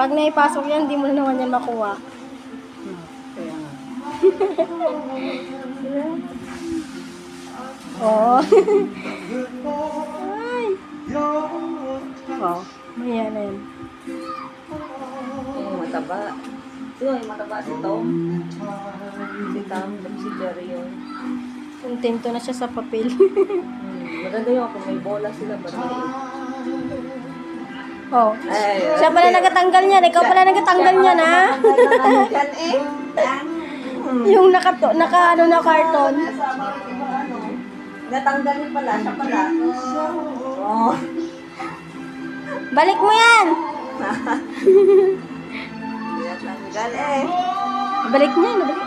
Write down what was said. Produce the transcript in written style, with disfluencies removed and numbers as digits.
Pag naipasok yan, di mo na naman yan makuha. Kaya nga. Oo. Ay. Wow. Maya na yan. Yung mataba. Sino yung mataba? Si Tom? Si Tom, si Jerry yun. Kontento na siya sa papel. Maganda yun kung may bola sila. Oh. Ay, Siya pala nagatanggal niyan. Ikaw pala nagatanggal niyan, ha? Yan eh. Yung naka ano na karton. Natanggalin pala. Siya pala. Oh. Balik mo yan! Natanggal eh. Balik niya.